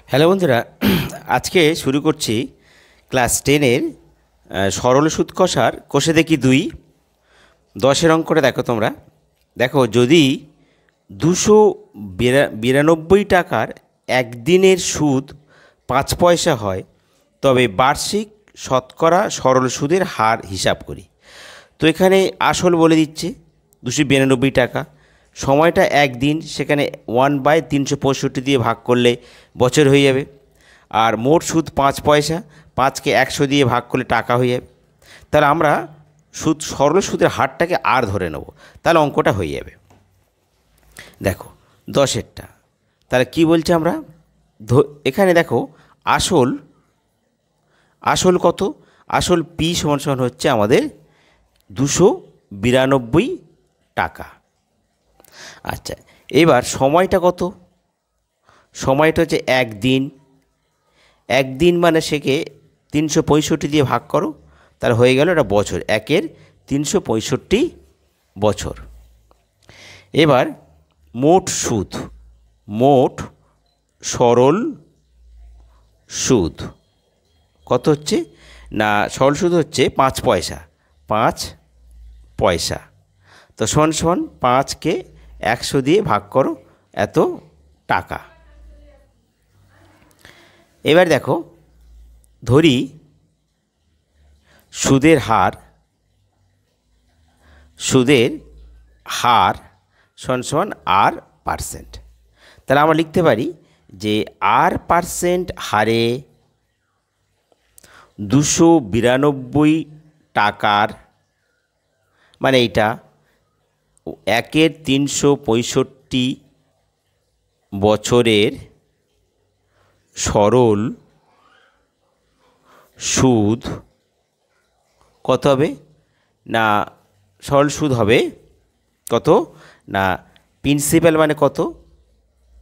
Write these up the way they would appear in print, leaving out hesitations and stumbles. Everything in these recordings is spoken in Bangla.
হ্যালো বন্ধুরা, আজকে শুরু করছি ক্লাস 10-এর সরল সুদ কষার কষে দেখি 2 10-এর অঙ্কটা দেখো তোমরা। দেখো, যদি 292 টাকার একদিনের সুদ 5 পয়সা হয়, তবে বার্ষিক শতকরা সরল সুদের হার হিসাব করি। তো এখানে আসল বলে দিচ্ছে 292 টাকা, সময়টা একদিন, সেখানে 1/365 দিয়ে ভাগ করলে বছর হয়ে যাবে। আর মোট সুদ 5 পয়সা, 5কে 100 দিয়ে ভাগ করলে টাকা হয়ে যাবে। তাহলে আমরা সরল সুদের হারটাকে আর ধরে নেব, তাহলে অঙ্কটা হয়ে যাবে। দেখো 10-এরটা, তাহলে কি বলছে আমরা এখানে দেখো আসল কত, আসল পি সমান হচ্ছে আমাদের 292 টাকা। আচ্ছা, এবার সময়টা কত? সময়টা হচ্ছে একদিন মানে সেকে 365 দিয়ে ভাগ করো, তার হয়ে গেল এটা বছর, 1-এর 365 বছর। এবার মোট সরল সুদ কত হচ্ছে না, সরল সুদ হচ্ছে 5 পয়সা। তো সমান 5কে 100 দিয়ে ভাগ করো, এত টাকা। এবার দেখো, ধরি সুদের হার সমান R%। তাহলে আমরা লিখতে পারি যে R% হারে 292 টাকার, মানে এইটা 1-এর 365 বছরের সরল সুদ কত হবে না, সরল সুদ হবে কত না, প্রিন্সিপাল মানে কত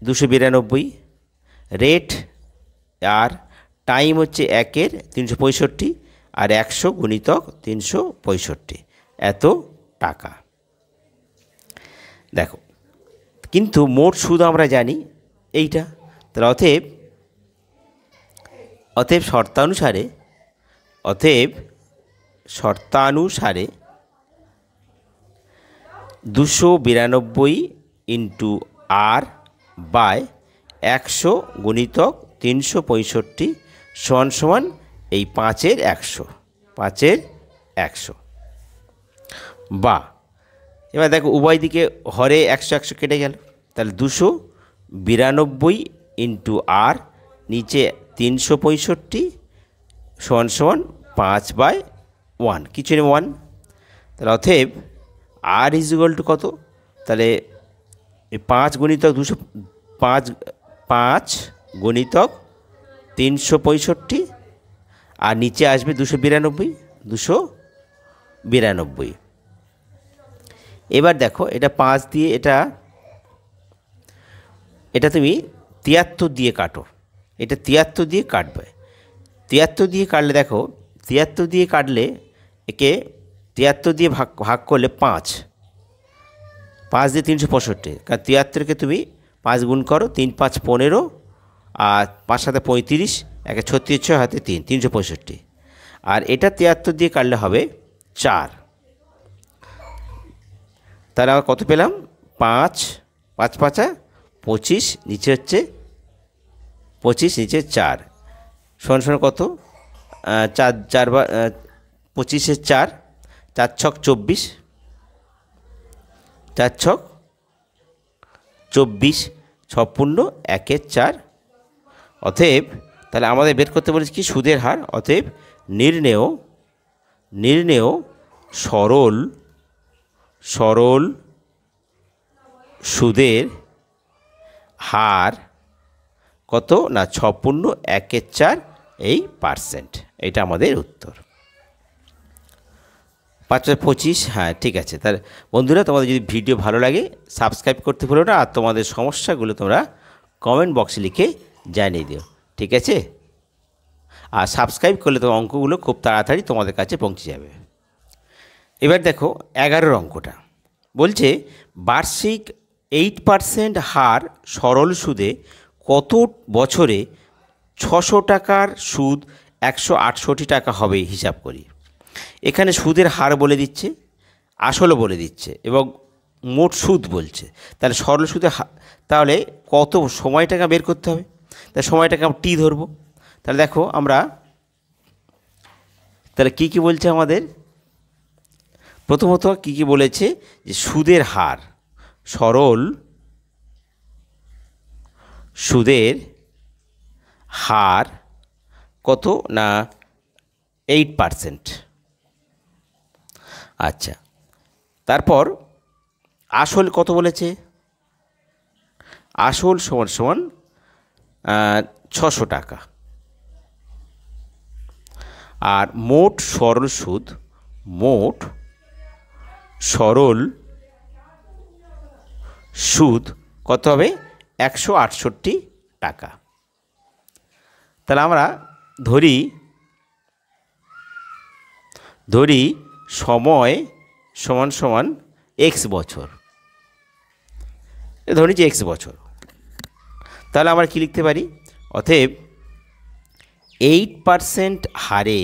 292, রেট আর টাইম হচ্ছে 1-এর 365 আর 100 গুণিতক 365, এত টাকা। দেখো, কিন্তু মোট সুদ আমরা জানি এইটা, তাহলে অতএব শর্তানুসারে 292 ইন্টু R/100 গুণিতক 365 সমান এই 5-এর 100 বা, এবার দেখো উভয় দিকে হরে 100 কেটে গেল, তাহলে 292 ইন্টু R, নিচে 365 সমান 5/1, কিছু নেই 1। তাহলে অতএব R = কত, তাহলে 5 গুণিতক 5 গুণিতক 365 আর নিচে আসবে 292। এবার দেখো, এটা 5 দিয়ে এটা তুমি 73 দিয়ে কাটো, এটা 73 দিয়ে কাটবে। 73 দিয়ে কাটলে দেখো, 73 দিয়ে কাটলে একে 73 দিয়ে ভাগ করলে 5 দিয়ে 365, কারণ 73কে তুমি 5 গুণ করো, 3 5 15 আর 5 7 35, 1 36 6 হাতে 3, 365। আর এটা 73 দিয়ে কাটলে হবে 4। তাহলে আমরা কত পেলাম, 5 5 5 25, নিচে হচ্ছে 25, নিচে 4 সমান কত, 4 4 25-এর 4, 4 ছক 24, 4 ছক 24, 56, 1-এর 4। অতএব তাহলে আমাদের বের করতে বলেছি কি, সুদের হার। অতএব নির্ণেয় সরল সুদের হার কত না, 56 1-এর 4 এই %। এটা আমাদের উত্তর। 5 25, হ্যাঁ ঠিক আছে। তাহলে বন্ধুরা, তোমাদের যদি ভিডিও ভালো লাগে সাবস্ক্রাইব করতে ভুলো না, আর তোমাদের সমস্যাগুলো তোমরা কমেন্ট বক্সে লিখে জানিয়ে দিও, ঠিক আছে? আর সাবস্ক্রাইব করলে তোমার অঙ্কগুলো খুব তাড়াতাড়ি তোমাদের কাছে পৌঁছে যাবে। এবার দেখো 11-এর অঙ্কটা বলছে, বার্ষিক 8% হার সরল সুদে কত বছরে 600 টাকার সুদ 168 টাকা হবে হিসাব করি। এখানে সুদের হার বলে দিচ্ছে, আসলও বলে দিচ্ছে এবং মোট সুদ বলছে। তাহলে সরল সুদের তাহলে কত সময়টাকে বের করতে হবে। তাহলে সময়টাকে আমরা টি ধরবো। তাহলে দেখো আমরা তাহলে কী কী বলছে আমাদের, প্রথমত কী কী বলেছে যে সুদের হার, সরল সুদের হার কত না 8%। আচ্ছা, তারপর আসল কত বলেছে, আসল সমান সমান 600 টাকা। আর মোট সরল সুদ, মোট সরল সুদ কত হবে 168 টাকা। তাহলে আমরা ধরি সময় সমান সমান এক্স বছর, ধরি যে এক্স বছর। তাহলে আমরা কি লিখতে পারি, অতএব 8% হারে,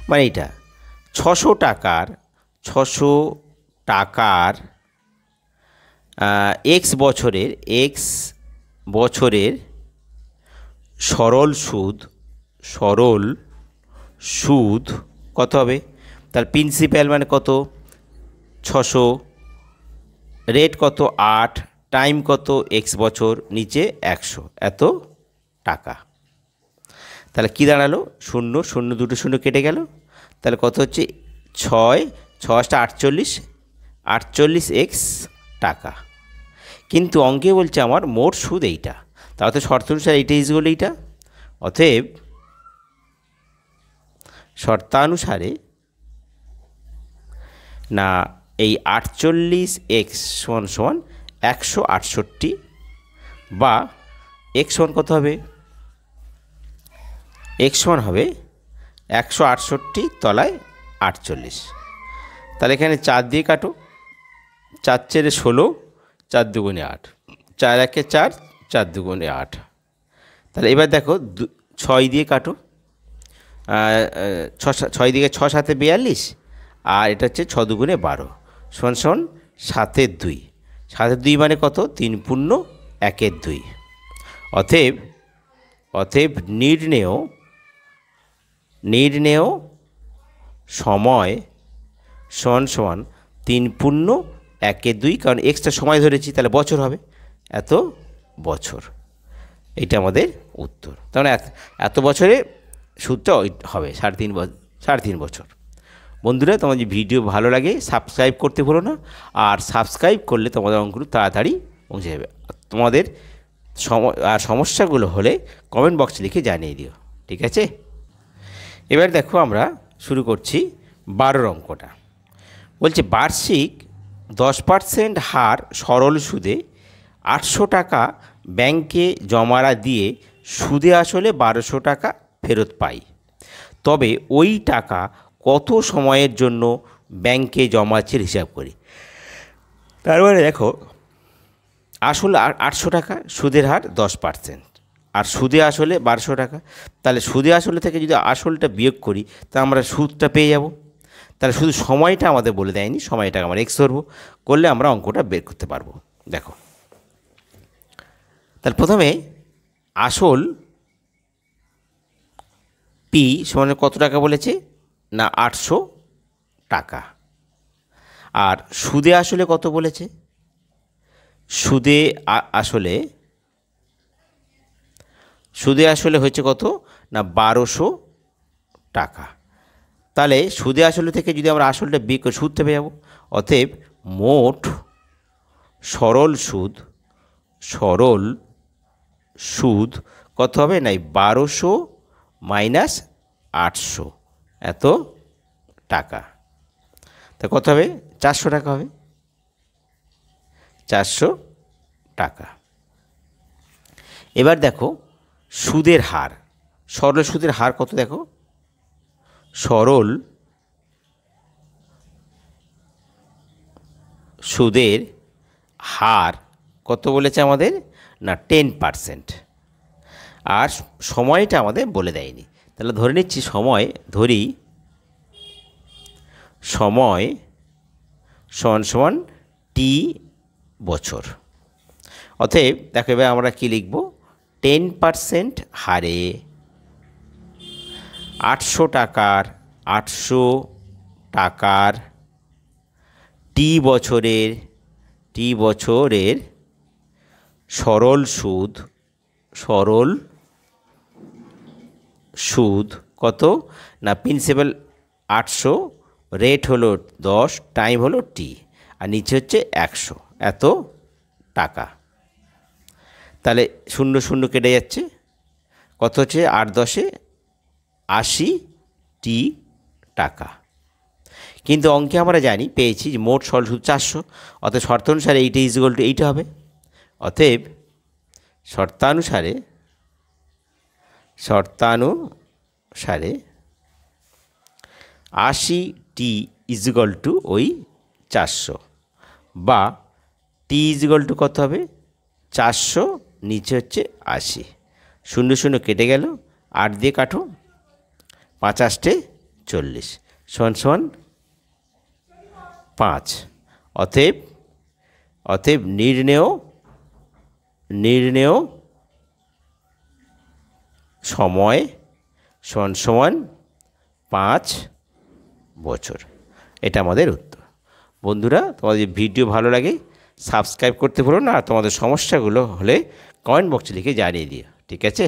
মানে এটা 600 টাকার এক্স বছরের সরল সুদ কত হবে। তার প্রিন্সিপাল মানে কত 600, রেট কত 8, টাইম কত এক্স বছর, নিচে 100, এত টাকা। তাহলে কি দাঁড়ালো, 0 0 দুটো 0 কেটে গেল। তাহলে কত হচ্ছে 6 6 48 এক্স টাকা। কিন্তু অঙ্কে বলছে আমার মোট সুদ এইটা, তাহলে শর্ত অনুসারে এইটা ইজগুলো এইটা। অতএব শর্তানুসারে না এই 48x সমান সমান 168, বা x সমান কত হবে, x সমান হবে 168 তলায় 48। তাহলে এখানে 4 দিয়ে কাটো, 4 4 16, 4 দুগুণে 8, 4 1 4, 4 দুগুণে 8। তাহলে এবার দেখো 6 দিয়ে কাটো, 6 দিকে 6 7 42, আর এটা হচ্ছে 6 দুগুণে 12 সমান সমান 7 2। 7 2 মানে কত, 3 পূর্ণ 1 2। অতএব নির্ণেয় সময় সমান সমান 3 পূর্ণ 1 2, কারণ এক্সট্রা সময় ধরেছি, তাহলে বছর হবে, এত বছর। এটা আমাদের উত্তর। তাহলে এত বছরে সুদটা হবে 3.5 বছর। বন্ধুরা, তোমাদের ভিডিও ভালো লাগে সাবস্ক্রাইব করতে ভুলো না, আর সাবস্ক্রাইব করলে তোমাদের অঙ্কগুলো তাড়াতাড়ি পৌঁছে যাবে। তোমাদের সমস্যাগুলো হলে কমেন্ট বক্সে লিখে জানিয়ে দিও, ঠিক আছে। এবার দেখো আমরা শুরু করছি 12 অঙ্কটা। বলছে বার্ষিক 10% হার সরল সুদে 800 টাকা ব্যাংকে জমা দিয়ে সুদে আসলে 1200 টাকা ফেরত পাই, তবে ওই টাকা কত সময়ের জন্য ব্যাংকে জমা আছে হিসাব করি। তার মানে দেখো, আসল 800 টাকা, সুদের হার 10%, আর সুদে আসলে 1200 টাকা। তাহলে সুদে আসলে থেকে যদি আসলটা বিয়োগ করি, তা আমরা সুদটা পেয়ে যাব। তাহলে শুধু সময়টা আমাদের বলে দেয়নি, সময়টা আমরা এক্স ধরবো, করলে আমরা অঙ্কটা বের করতে পারবো। দেখো, তাহলে প্রথমে আসল পি সমান কত টাকা বলেছে না 800 টাকা, আর সুদে আসলে কত বলেছে, সুদে আসলে হচ্ছে কত না 1200 টাকা। তাহলে সুদে আসলে থেকে যদি আমরা আসলটা বিয়োগ করে সুদটা পেয়ে যাব। অতএব মোট সরল সুদ কত হবে না 1200 মাইনাস 800, এত টাকা। তা কত হবে, 400 টাকা হবে, 400 টাকা। এবার দেখো সুদের হার, সরল সুদের হার কত, দেখো সরল সুদের হার কত বলেছে আমাদের না 10%। আর সময়টা আমাদের বলে দেয়নি। তাহলে ধরে নিচ্ছি সময়, ধরি সময় সমান সমান টি বছর। অতএব দেখো এবার আমরা কী লিখব, 10% হারে 800 টাকার টি বছরের সরল সুদ কত না, প্রিন্সিপাল 800, রেট হলো 10, টাইম হলো টি, আর নিচে হচ্ছে 100, এত টাকা। তাহলে 0 0 কেটে যাচ্ছে, কত হচ্ছে 8 10 80 টি টাকা। কিন্তু অঙ্কে আমরা জানি পেয়েছি যে মোট সরল সুদ 400, অতএব শর্তানুসারে এইটা ইজুয়াল টু এইটা হবে। অতএব শর্তানুসারে 80 টি ইজুয়াল টু ওই 400, বা টি ইজুয়াল টু কত হবে 400, নিচে হচ্ছে 80, 0 0 কেটে গেল, 8 দিয়ে কাটো, 5 8 40 সমান সমান 5। অতএব নির্ণেয় সময় সমান সমান 5 বছর। এটা আমাদের উত্তর। বন্ধুরা, তোমাদের ভিডিও ভালো লাগে সাবস্ক্রাইব করতে ভুলো না, আর তোমাদের সমস্যাগুলো হলে কমেন্ট বক্সে লিখে জানিয়ে দিও, ঠিক আছে?